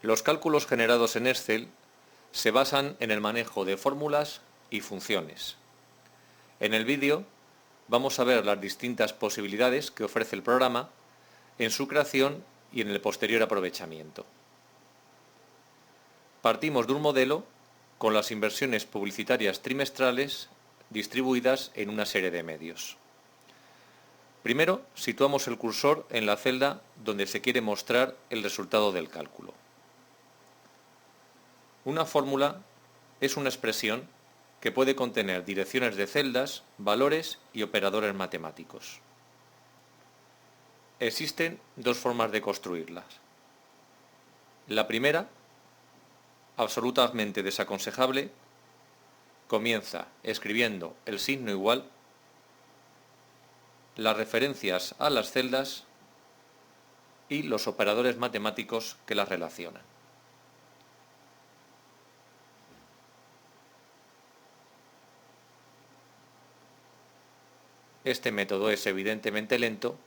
Los cálculos generados en Excel se basan en el manejo de fórmulas y funciones. En el vídeo vamos a ver las distintas posibilidades que ofrece el programa en su creación y en el posterior aprovechamiento. Partimos de un modelo con las inversiones publicitarias trimestrales distribuidas en una serie de medios. Primero, situamos el cursor en la celda donde se quiere mostrar el resultado del cálculo. Una fórmula es una expresión que puede contener direcciones de celdas, valores y operadores matemáticos. Existen dos formas de construirlas. La primera, absolutamente desaconsejable, comienza escribiendo el signo igual, las referencias a las celdas y los operadores matemáticos que las relacionan. Este método es evidentemente lento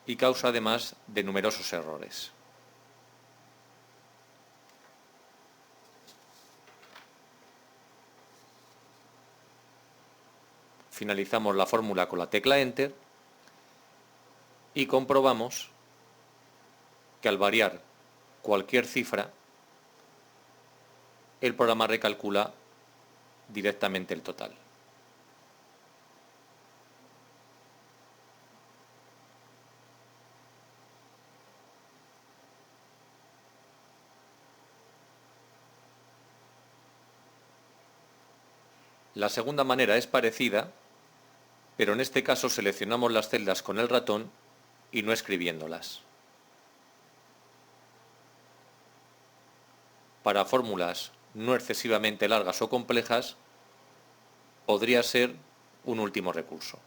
y causa además de numerosos errores. Finalizamos la fórmula con la tecla Enter y comprobamos que al variar cualquier cifra, el programa recalcula directamente el total. La segunda manera es parecida, pero en este caso seleccionamos las celdas con el ratón y no escribiéndolas. Para fórmulas no excesivamente largas o complejas, podría ser un último recurso.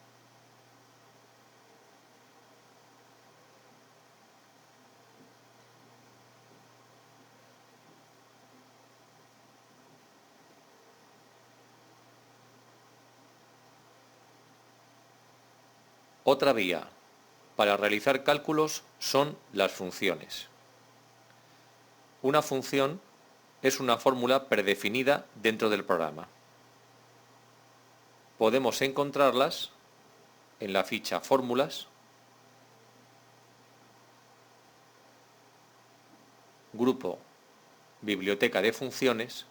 Otra vía para realizar cálculos son las funciones. Una función es una fórmula predefinida dentro del programa. Podemos encontrarlas en la ficha Fórmulas, grupo Biblioteca de funciones,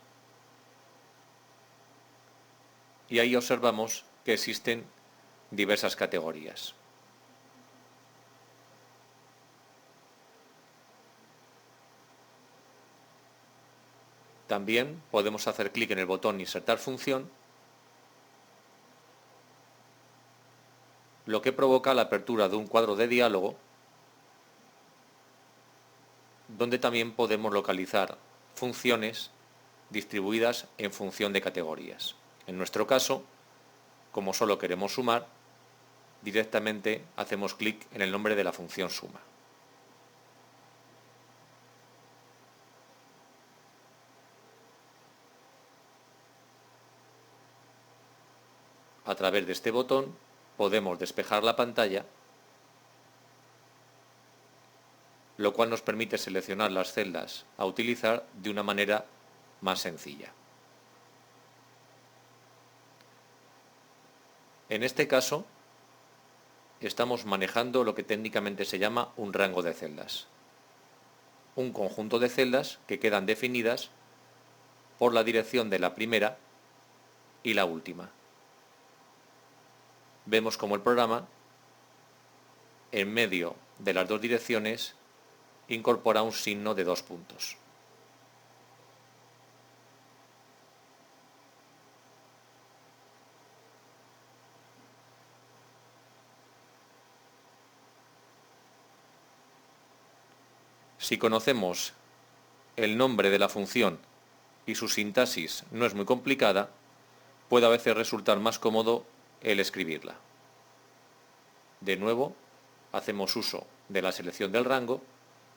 y ahí observamos que existen diversas categorías. También podemos hacer clic en el botón Insertar función, lo que provoca la apertura de un cuadro de diálogo donde también podemos localizar funciones distribuidas en función de categorías. En nuestro caso, como solo queremos sumar, directamente hacemos clic en el nombre de la función suma. A través de este botón podemos despejar la pantalla, lo cual nos permite seleccionar las celdas a utilizar de una manera más sencilla. En este caso, estamos manejando lo que técnicamente se llama un rango de celdas. Un conjunto de celdas que quedan definidas por la dirección de la primera y la última. Vemos como el programa, en medio de las dos direcciones, incorpora un signo de 2 puntos. Si conocemos el nombre de la función y su sintaxis no es muy complicada, puede a veces resultar más cómodo el escribirla. De nuevo, hacemos uso de la selección del rango,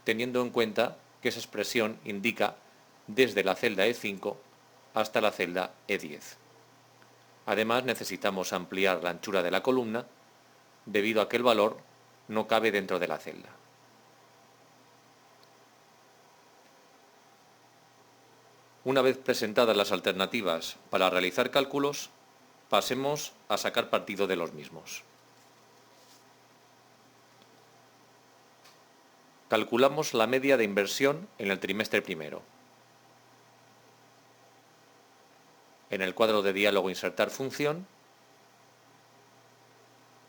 teniendo en cuenta que esa expresión indica desde la celda E5 hasta la celda E10. Además, necesitamos ampliar la anchura de la columna debido a que el valor no cabe dentro de la celda. Una vez presentadas las alternativas para realizar cálculos, pasemos a sacar partido de los mismos. Calculamos la media de inversión en el trimestre primero. En el cuadro de diálogo Insertar función,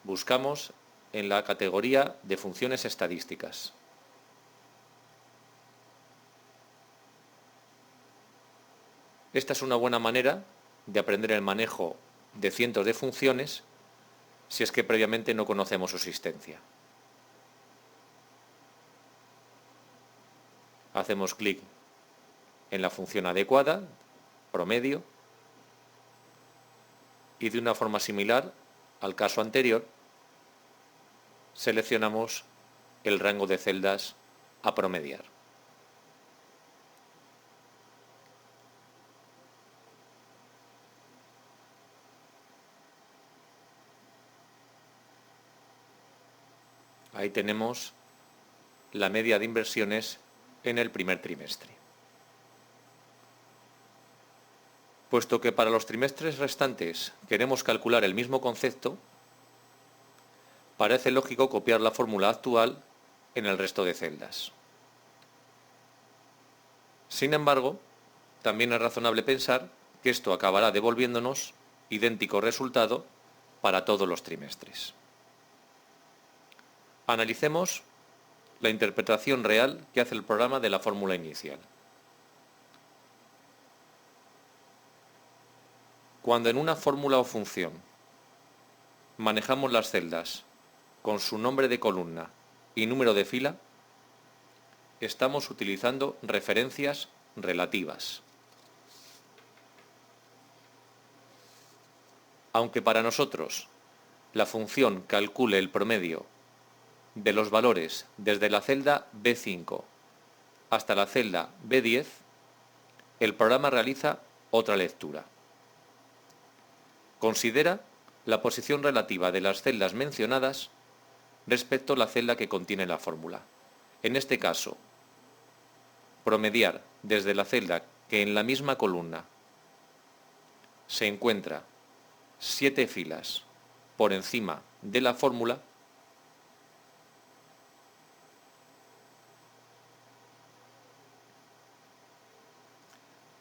buscamos en la categoría de funciones estadísticas. Esta es una buena manera de aprender el manejo de cientos de funciones si es que previamente no conocemos su existencia. Hacemos clic en la función adecuada, promedio, y de una forma similar al caso anterior, seleccionamos el rango de celdas a promediar. Ahí tenemos la media de inversiones en el primer trimestre. Puesto que para los trimestres restantes queremos calcular el mismo concepto, parece lógico copiar la fórmula actual en el resto de celdas. Sin embargo, también es razonable pensar que esto acabará devolviéndonos idéntico resultado para todos los trimestres. Analicemos la interpretación real que hace el programa de la fórmula inicial. Cuando en una fórmula o función manejamos las celdas con su nombre de columna y número de fila, estamos utilizando referencias relativas. Aunque para nosotros la función calcule el promedio de los valores desde la celda B5 hasta la celda B10, el programa realiza otra lectura. Considera la posición relativa de las celdas mencionadas respecto a la celda que contiene la fórmula. En este caso, promediar desde la celda que en la misma columna se encuentra 7 filas por encima de la fórmula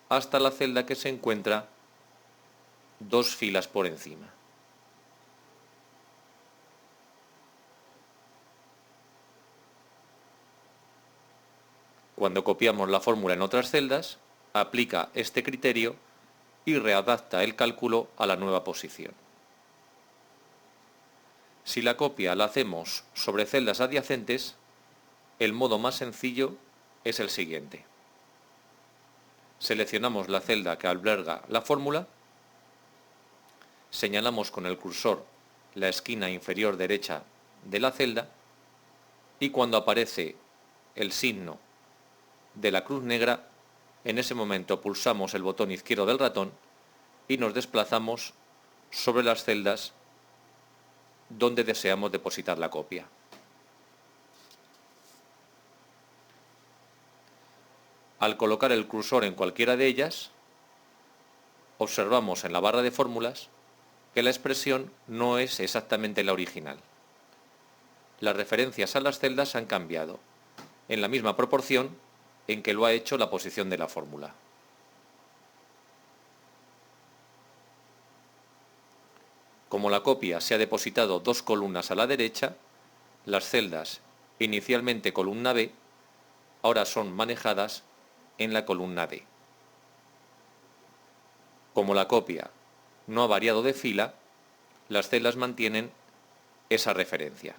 hasta la celda que se encuentra 2 filas por encima. Cuando copiamos la fórmula en otras celdas, aplica este criterio y readapta el cálculo a la nueva posición. Si la copia la hacemos sobre celdas adyacentes, el modo más sencillo es el siguiente. Seleccionamos la celda que alberga la fórmula, señalamos con el cursor la esquina inferior derecha de la celda y cuando aparece el signo de la cruz negra, en ese momento pulsamos el botón izquierdo del ratón y nos desplazamos sobre las celdas donde deseamos depositar la copia. Al colocar el cursor en cualquiera de ellas, observamos en la barra de fórmulas que la expresión no es exactamente la original. Las referencias a las celdas han cambiado, en la misma proporción en que lo ha hecho la posición de la fórmula. Como la copia se ha depositado 2 columnas a la derecha, las celdas, inicialmente columna B, ahora son manejadas en la columna D. Como la copia no ha variado de fila, las celdas mantienen esa referencia.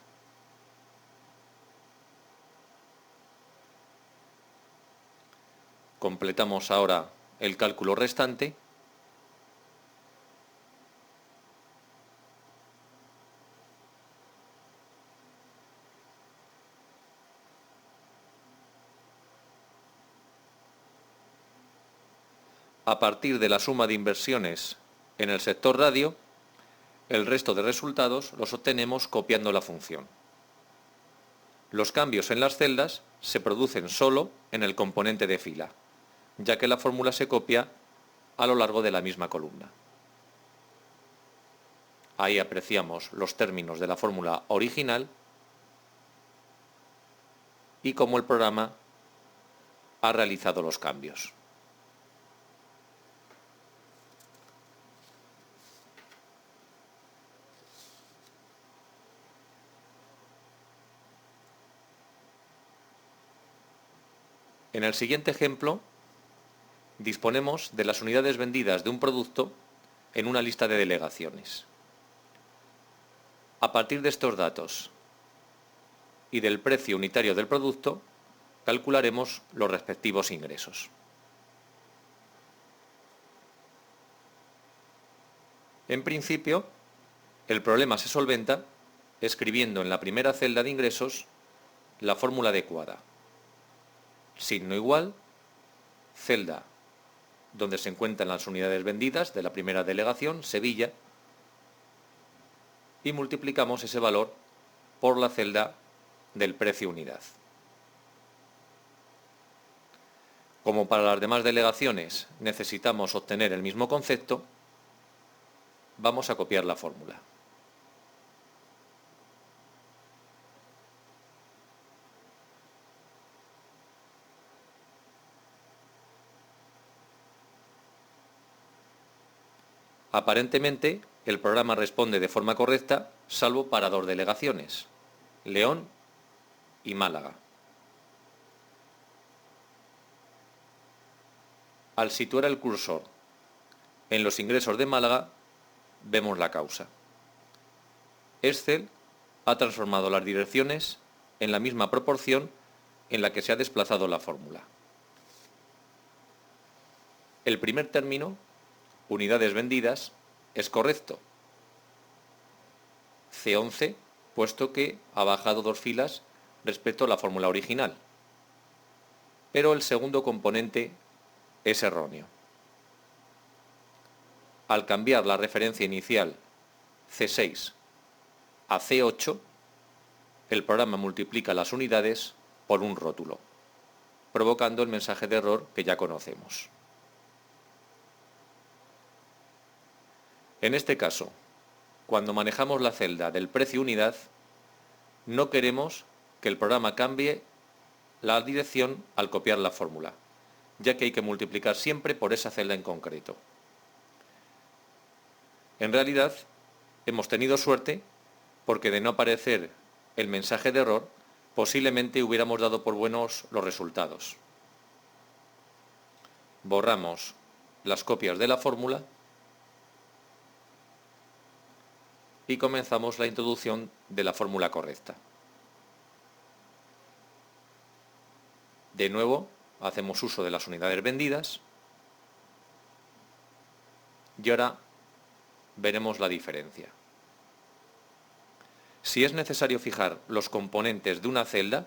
Completamos ahora el cálculo restante. A partir de la suma de inversiones en el sector radio, el resto de resultados los obtenemos copiando la función. Los cambios en las celdas se producen solo en el componente de fila. ya que la fórmula se copia a lo largo de la misma columna. Ahí apreciamos los términos de la fórmula original y cómo el programa ha realizado los cambios. En el siguiente ejemplo, disponemos de las unidades vendidas de un producto en una lista de delegaciones. A partir de estos datos y del precio unitario del producto, calcularemos los respectivos ingresos. En principio, el problema se solventa escribiendo en la primera celda de ingresos la fórmula adecuada. Signo igual, celda donde se encuentran las unidades vendidas de la primera delegación, Sevilla, y multiplicamos ese valor por la celda del precio unidad. Como para las demás delegaciones necesitamos obtener el mismo concepto, vamos a copiar la fórmula. Aparentemente, el programa responde de forma correcta, salvo para dos delegaciones, León y Málaga. Al situar el cursor en los ingresos de Málaga, vemos la causa. Excel ha transformado las direcciones en la misma proporción en la que se ha desplazado la fórmula. El primer término, unidades vendidas, es correcto. C11, puesto que ha bajado 2 filas respecto a la fórmula original. Pero el segundo componente es erróneo. Al cambiar la referencia inicial C6 a C8, el programa multiplica las unidades por un rótulo, provocando el mensaje de error que ya conocemos. En este caso, cuando manejamos la celda del precio unidad, no queremos que el programa cambie la dirección al copiar la fórmula, ya que hay que multiplicar siempre por esa celda en concreto. En realidad, hemos tenido suerte porque de no aparecer el mensaje de error, posiblemente hubiéramos dado por buenos los resultados. Borramos las copias de la fórmula y comenzamos la introducción de la fórmula correcta. De nuevo, hacemos uso de las unidades vendidas y ahora veremos la diferencia. Si es necesario fijar los componentes de una celda,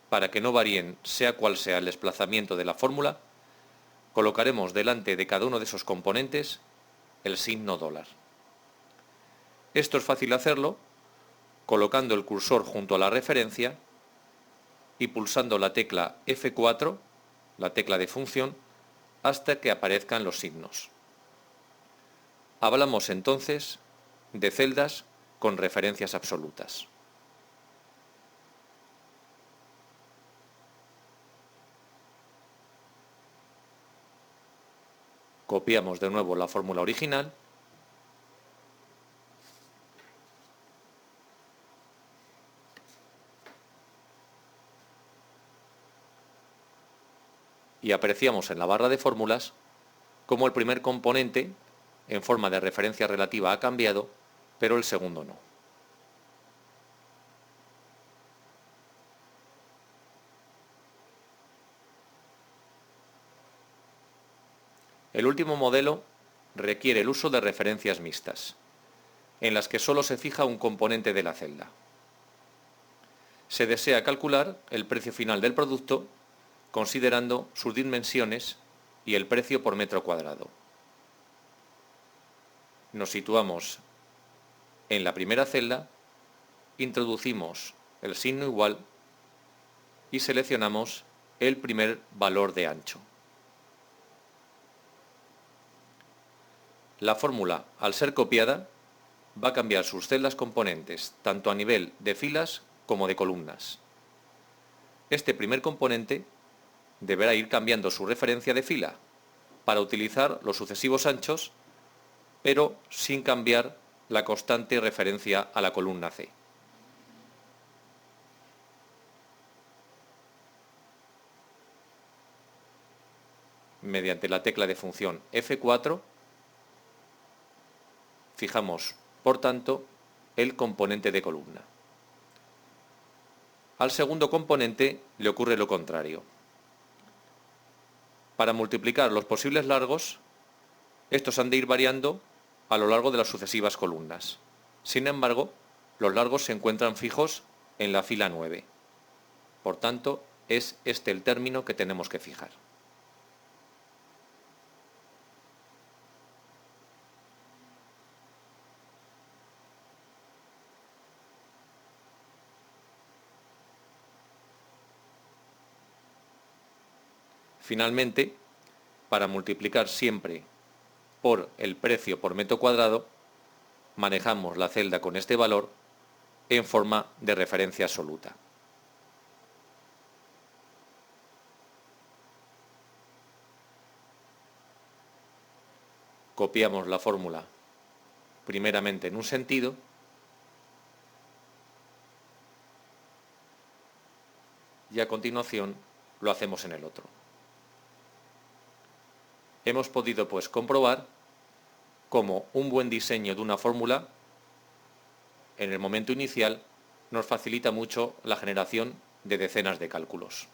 para que no varíen sea cual sea el desplazamiento de la fórmula, colocaremos delante de cada uno de esos componentes el signo $. Esto es fácil hacerlo colocando el cursor junto a la referencia y pulsando la tecla F4, la tecla de función, hasta que aparezcan los signos. Hablamos entonces de celdas con referencias absolutas. Copiamos de nuevo la fórmula original y apreciamos en la barra de fórmulas cómo el primer componente en forma de referencia relativa ha cambiado, pero el segundo no. El último modelo requiere el uso de referencias mixtas, en las que solo se fija un componente de la celda. Se desea calcular el precio final del producto considerando sus dimensiones y el precio por metro cuadrado. Nos situamos en la primera celda, introducimos el signo igual y seleccionamos el primer valor de ancho. La fórmula, al ser copiada, va a cambiar sus celdas componentes, tanto a nivel de filas como de columnas. Este primer componente deberá ir cambiando su referencia de fila para utilizar los sucesivos anchos, pero sin cambiar la constante referencia a la columna C. Mediante la tecla de función F4, fijamos, por tanto, el componente de columna. Al segundo componente le ocurre lo contrario. Para multiplicar los posibles largos, estos han de ir variando a lo largo de las sucesivas columnas. Sin embargo, los largos se encuentran fijos en la fila 9. Por tanto, es este el término que tenemos que fijar. Finalmente, para multiplicar siempre por el precio por metro cuadrado, manejamos la celda con este valor en forma de referencia absoluta. Copiamos la fórmula primeramente en un sentido y a continuación lo hacemos en el otro. Hemos podido pues comprobar cómo un buen diseño de una fórmula en el momento inicial nos facilita mucho la generación de decenas de cálculos.